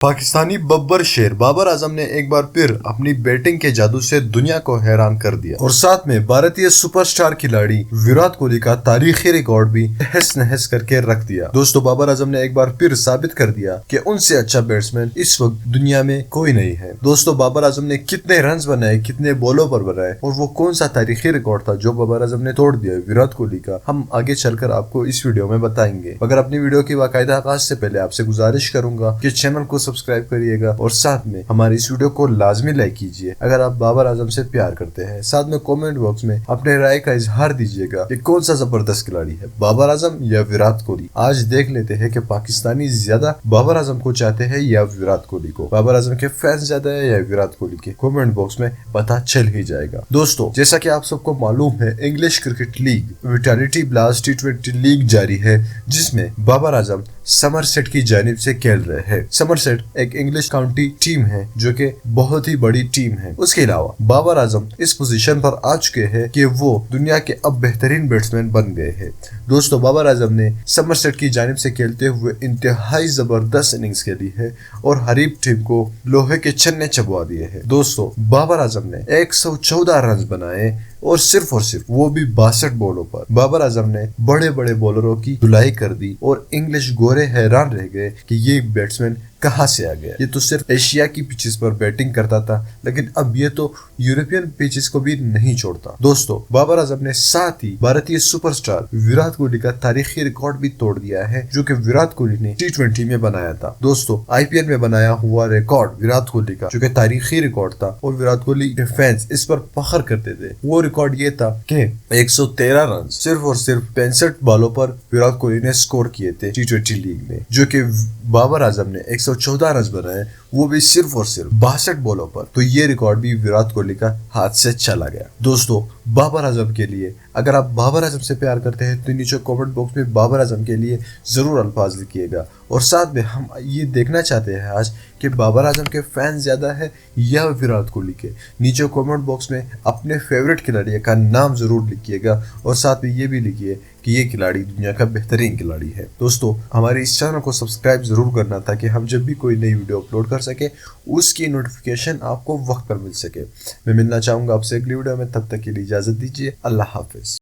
पाकिस्तानी बब्बर शेर बाबर आजम ने एक बार फिर अपनी बैटिंग के जादू से दुनिया को हैरान कर दिया और साथ में भारतीय सुपरस्टार खिलाड़ी विराट कोहली का तारीखी रिकॉर्ड भी तहस नहस करके रख दिया। दोस्तों, बाबर आजम ने एक बार फिर साबित कर दिया कि उनसे अच्छा बैट्समैन इस वक्त दुनिया में कोई नहीं है। दोस्तों, बाबर आजम ने कितने रन बनाए, कितने बॉलों पर बनाए और वो कौन सा तारीखी रिकॉर्ड था जो बाबर आजम ने तोड़ दिया विराट कोहली का, हम आगे चलकर आपको इस वीडियो में बताएंगे। मगर अपनी वीडियो की बाकायदा आगाज से पहले आपसे गुजारिश करूंगा कि चैनल को सब्सक्राइब करिएगा और साथ में हमारी इस वीडियो को लाजमी लाइक कीजिए अगर आप बाबर आजम से प्यार करते हैं। साथ में कमेंट बॉक्स में अपने राय का इजहार दीजिएगा कि कौन सा जबरदस्त खिलाड़ी है, बाबर आजम या विराट कोहली। आज देख लेते हैं कि पाकिस्तानी ज्यादा बाबर आजम को चाहते हैं या विराट कोहली को। बाबर आजम के फैंस ज्यादा है या विराट कोहली के, कमेंट बॉक्स में पता चल ही जाएगा। दोस्तों, जैसा कि आप सबको मालूम है, English cricket league Vitality blast T20 league जारी है जिसमें बाबर आजम समरसेट की जानिब से खेल रहे हैं। समरसेट एक इंग्लिश काउंटी टीम है जो कि बहुत ही बड़ी टीम है। उसके अलावा बाबर आजम इस पोजीशन पर आ चुके हैं कि वो दुनिया के अब बेहतरीन बैट्समैन बन गए हैं। दोस्तों, बाबर आजम ने समरसेट की जानिब से खेलते हुए इंतहाई जबरदस्त इनिंग्स खेली है और हरीफ टीम को लोहे के छन्ने चबवा दिए हैं। दोस्तों, बाबर आजम ने 114 रन बनाए और सिर्फ वो भी 62 बॉलों पर। बाबर आजम ने बड़े बड़े बॉलरों की धुलाई कर दी और इंग्लिश गोरे हैरान रह गए कि ये बैट्समैन कहां से आ गया। ये तो सिर्फ एशिया की पिचेस पर बैटिंग करता था, लेकिन अब ये तो यूरोपियन पिचेस को भी नहीं छोड़ता। दोस्तों, बाबर आजम ने साथ ही भारतीय सुपरस्टार विराट कोहली का तारीखी रिकॉर्ड भी तोड़ दिया है जो कि विराट कोहली ने T20 में बनाया था। दोस्तों, IPL में बनाया हुआ रिकॉर्ड विराट कोहली का जो कि तारीखी रिकॉर्ड था और विराट कोहली के फैंस इस पर फख्र करते थे। वो रिकॉर्ड ये था कि 113 रन सिर्फ और सिर्फ 65 बॉलों पर विराट कोहली ने स्कोर किए थे T20 लीग में, जो कि बाबर आजम ने 114 रन बनाए, वो भी सिर्फ और सिर्फ 62 बॉलों पर। तो ये रिकॉर्ड भी विराट कोहली का हाथ से चला गया। दोस्तों, बाबर आजम के लिए, अगर आप बाबर आजम से प्यार करते हैं तो नीचे कमेंट बॉक्स में बाबर आजम के लिए जरूर अल्फाज लिखिएगा। और साथ में हम ये देखना चाहते हैं आज कि बाबर आजम के फैंस ज्यादा है या विराट कोहली के। नीचे कमेंट बॉक्स में अपने फेवरेट खिलाड़ी का नाम जरूर लिखिएगा और साथ में ये भी लिखिए कि ये खिलाड़ी दुनिया का बेहतरीन खिलाड़ी है। दोस्तों, हमारे इस चैनल को सब्सक्राइब जरूर करना ताकि हम जब भी कोई नई वीडियो अपलोड कर सके उसकी नोटिफिकेशन आपको वक्त पर मिल सके। मैं मिलना चाहूंगा आपसे अगली वीडियो में, तब तक के लिए इजाजत दीजिए। अल्लाह हाफिज।